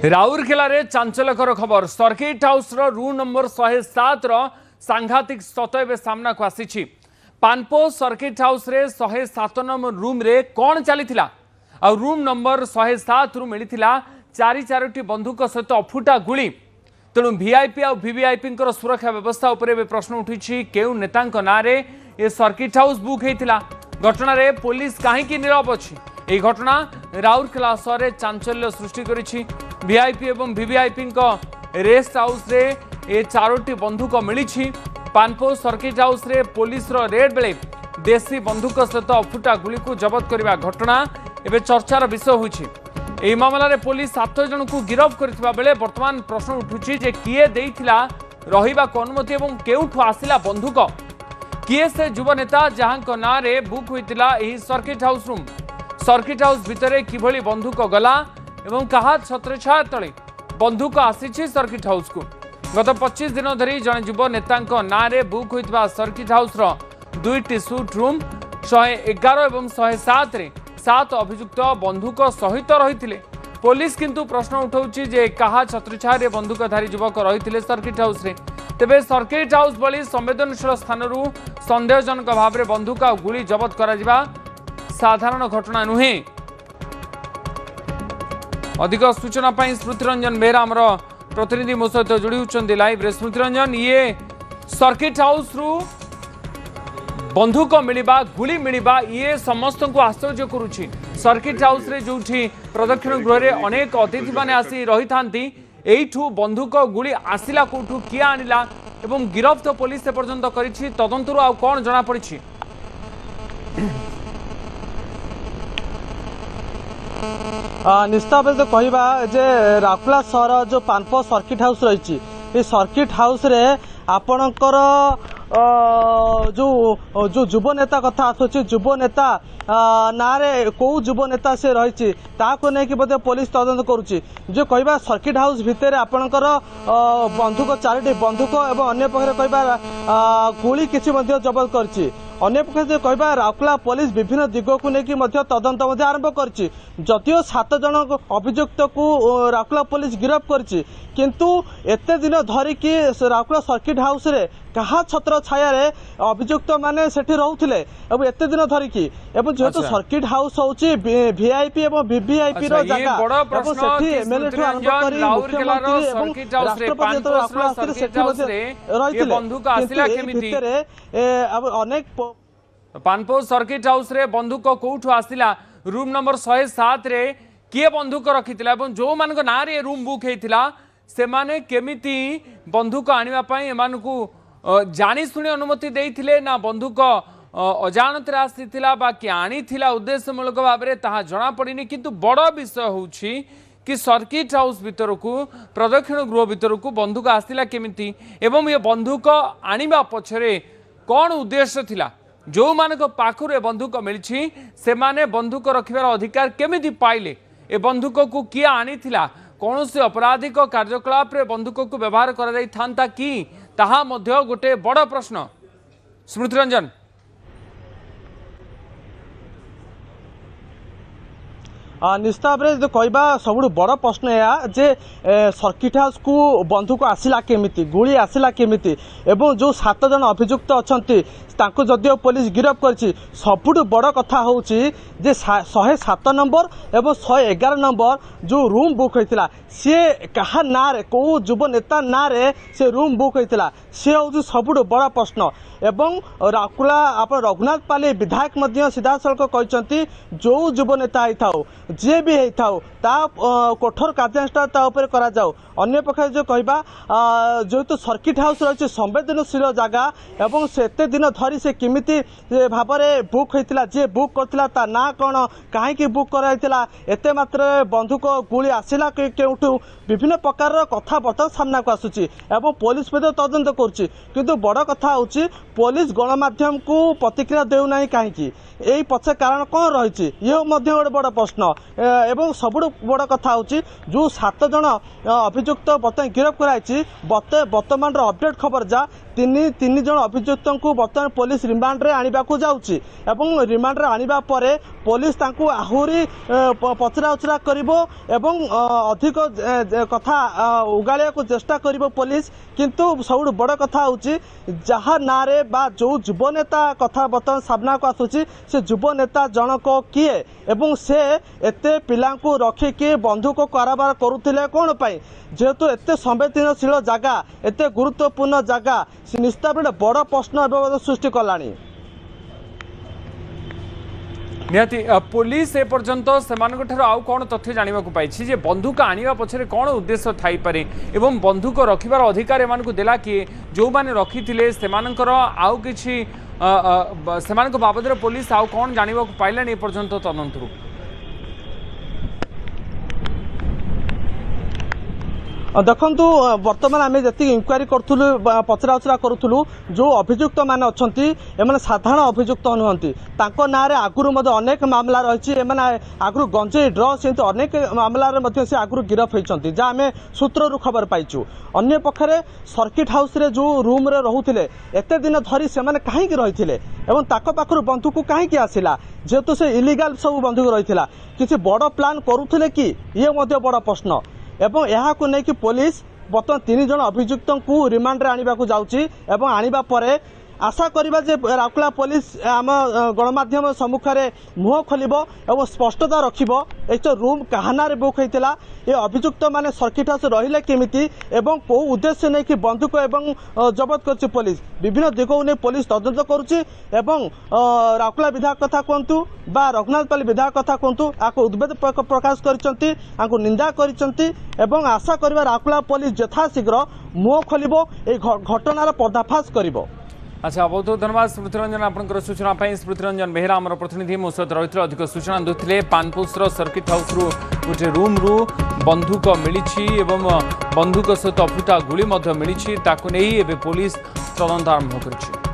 राउरकेला रे चांचल्यकर खबर circuit house room number 107 सांघातिक सतय सामना को आसी पानपो सर्किट हाउस रे 107 नंबर रूम रे कौन चली रूम नंबर 107 रु मिली चारोटी बंदूक सहित अफुटा गुली तेणु वीआईपी आ वीवीआईपी सुरक्षा व्यवस्था उपर प्रश्न उठी केउ नेता ना रे ये सर्किट हाउस बुक होता घटना रे पुलिस कहीं नीरव अच्छी यह घटना राउरकेला सहर में चांचल्य सृष्टि करिछि वीआईपी एवं वीवीआईपी रेस्ट हाउस रे ये चारोटी बंदूक मिली पानपो सर्किट हाउस रे पुलिस रेड बेले देशी बंदूक सहित अफुटा गुली को जबत करने घटना एवं चर्चार विषय होछि। एही मामला रे पुलिस 7 जन को गिरफ्त करथिबा बेले वर्तमान प्रश्न उठुछि जे किए देइथिला रहिबा को अनुमति एवं केउठु आसिला बंदूक किए से युव नेता जहां ना रे बुक होइतिला एही circuit house room circuit house भितरे किभली बंदूक गला एवं कहा छत्रछाया तले बंदूक आसीछि सर्किट हाउस को गत 25 दिन धरी जन युव नेता ना रे बुक होइतिबा सर्किट हाउस रो 2टी सूट रूम 111 एवं 107 रे 7 अभियुक्त बंदूक सहित रही पुलिस किंतु प्रश्न उठाउछि जे कहा छत्रछाया बंदूकधारी युवक रही सर्किट हाउस रे तेबे सर्किट हाउस भली संवेदनशील स्थान सन्देहजनक भाव में बंदूक आ गुली जबत करा साधारण घटना नुहे। अधिक सूचना स्मृति रंजन बेहरा आमर प्रतिनिधि मो सहित जोड़ी होती लाइव रे। स्मृति रंजन ये सर्किट हाउस रु बंदूक मिलवा गुली मिलवा ये समस्त को आश्चर्य करुछि। सर्किट हाउस रे जोठी प्रदक्षिण गृह रे अनेक अतिथि माने आसी रही थांती एठू बंदूक गुली आसिला कोठू किए आनिला एवं गिरफ्त पुलिस पर्यंत करिछि तदंतरु आ कोन जणा पड़िछि। निश्चित भाव तो कहवा जे राउरकेला सहर जो पानपो सर्किट हाउस रही ये सर्किट हाउस रे आपणकर जो जो युव नेता कथा आसुची युव नेता ना रे कौ युव नेता से रही नहीं पुलिस तदंत करुच्ची जो कहवा सर्किट हाउस भितर आपणकर बंदूक 4टी बंदूक एवं अन्य पक्षे कहवा गुली किसी जबत करछि अन्य पक्ष कहवा राउरकेला पुलिस विभिन्न दिग को लेकिन तदंत आरंभ करछि जदियो 7 जन अभियुक्त को राउरकेला पुलिस गिरफ्त करछि किंतु एते दिन धरिकी राउरकेला सर्किट हाउस रे कहा छत्र छाया रे अभियुक्त माने सेठी रहउथिले एवं एते दिन धरिकी एवं जेहेतु सर्किट हाउस होची वीआईपी एवं वीवीआईपी रो जगह एवं सेठी एमएलए ठु आरंभ करी मुख्यमंत्री एवं राष्ट्रपति तो राउरकेला सेठी रहिथिले बंदूक आसिला केमिति अब अनेक पानपो सर्किट हाउस रे बंदूक कोठु आसिला रूम नंबर 107 रे किए बंदूक रखिथिला एवं जो मान ना रे रूम बुक हेतिला से माने केमिति बंदूक आनिबा पई एमानकु जानी सुनी अनुमति देइथिले ना बंदूक अजाणत आसीथिला बा कि आनीथिला उद्देश्यमूलक भाव में ताहा जणा पड़िनी किंतु बड़ विषय होउछि कि सर्किट हाउस भीतर को प्रदक्षिण गृह भीतर को बंदूक आसिला केमिति एवं ये बंदूक आनिबा पछरे कौन उद्देश्य थिला जो मानक पाखुर बंदूक मिली से माने बंदूक रखिबार अधिकार केमिति पाइले ए बंदूक को किए आनीथिला कौन से आपराधिक कार्यकलाप रे बंदूक को व्यवहार करा जाई थांता कि ताहा मध्य गोटे बड़ प्रश्न। स्मृति रंजन निश्चित भाव में कहवा सब बड़ प्रश्न यह जे सर्किट हाउस को बंदूक आसिला केमिति गुली आसिला केमिति एवं जो 7 जन अभियुक्त अच्छा जदियो पुलिस गिरफ्त करछि सबुठ बड़ कथा होछि जे 107 नंबर एवं 111 नंबर जो रूम बुक होइतिला सी कहा ना रे को युव नेता ना रे से रूम बुक होइतिला सी होछि सबुठ बड़ प्रश्न एवं राउरकेला आप रघुनाथ पाली विधायक मध्य सीधा सड़क कहते जो युव नेता होइथाओ जे भी होइथाओ ता कठोर कार्यानुष्ठान ता ऊपर करा जाओ अन्य पक्ष जो कहबा जेहेतु सर्किट हाउस रही संवेदनशील जगह एवं सेते दिन धरी से किमिति भाव में बुक होइतिला जे बुक करथिला ता ना कौन कहीं बुक कराइतिला एते मात्र बंदूक गुली आसिला केउठु विभिन्न प्रकार कथाबार्ता सामना को आसुची एवं पुलिस तदंत करुच्ची किंतु बड़ कथा होची पुलिस गणमाध्यम को प्रतिक्रिया देउ नाही कहीं यही पछे कारण कौन रही ये गोटे बड़ प्रश्न एवं सबुठ बड़ कथा होची जो 7 जन अभियुक्त बर्तमान गिरफ्त कराई बर्तमान अपडेट खबर जा तीन जन अभियुक्त को बर्तमान पुलिस रिमांड रे आनिबा को जाउची एवं रिमांड रे आनिबा परे पुलिस तांकु आहुरी पचरा उचरा करिवो एवं अधिक कथा उगालिया को चेष्टा करिवो पुलिस किंतु सबुठ बड़ कथा होची जहा नारे बा जो युव नेता कथा बर्तमान सामना को आसुची से युव नेता जनक किए एवं से एते पिलांकु रखिकी बंधुक कारोबार करुथिले कोन पाई जेहेतु एते संवेदनशील जगह एते गुरुत्वपूर्ण जगह से निश्चित भाव बड़ प्रश्न सृष्टि कलानी। निहाती पुलिस ए पर्यंत से आउ कौन तथ्य जानवा पाई जे बंधुक आनिबा पछरे कौन उद्देश्य थाई पारे एवं बंधुक रखिबार अधिकार एमानकु देला किए जो माने रखिथिले सेमानकर आउ किछि सेमानक बाबदरे पुलिस आउ कौन जानवा पाइलानी ए पर्यंत तदंतरु देखु बर्तमान आम जी इंक्वारी करूँ पचरा उचरा करूँ जो अभियुक्त मैंने अच्छा साधारण अभियुक्त नुहति ना आगुरी अनेक मामला रही आगुरी गंजेई ड्रग्स एमती अनेक मामलें से आगुरी गिरफ होती जहाँ आम सूत्रु खबर पाइचु अन्य पक्षे सर्किट हाउस रे जो रूम रे रोते एत दिन धरी से कहीं रही पाखर बंधुक कहीं आसला जेहेतु से इलिगाल सब बंधुक रही किसी बड़ प्लान करुले कि ये बड़ प्रश्न एवं यहाँ को लेकिन पुलिस बर्तमान 3 जन अभियुक्त को रिमांड रे आनिबा को जाउची एवं आनिबा परे आशा करिबा जे राउरकेला पुलिस आम गणमाध्यम सम्मुखें मुह खोलिबो एवं स्पष्टता रखिबो एक रूम काहाना बुक होता ये अभियुक्त माने सर्किट हाउस रहिले केमिति एवं को उद्देश्य नहीं कि बंधुक एवं जबत करछि पुलिस विभिन्न दिगो ने पुलिस तदंत करुछि एवं राउरकेला विधायक कथा कहतु बा रघुनाथपाली विधायक कथा कहतु आको उद्वेग प्रकाश करिसंती आको निंदा करिसंती एवं आशा करिबा राउरकेला पुलिस यथाशीघ्र मुह खोलिबो ए घटनार पर्दाफाश करिबो। अच्छा बहुत बहुत धन्यवाद स्मृतिरंजन आपंकर सूचना स्मृतिरंजन बेहेरा आम प्रतिनिधि मो सहित रही अधिक सूचना दूसरे पानपोस्टर सर्किट हाउस रु गोटे रूम रु बंधुक मिली एवं बंधुक सहित फुटा गुली मिली पुलिस तदंत आरंभ कर।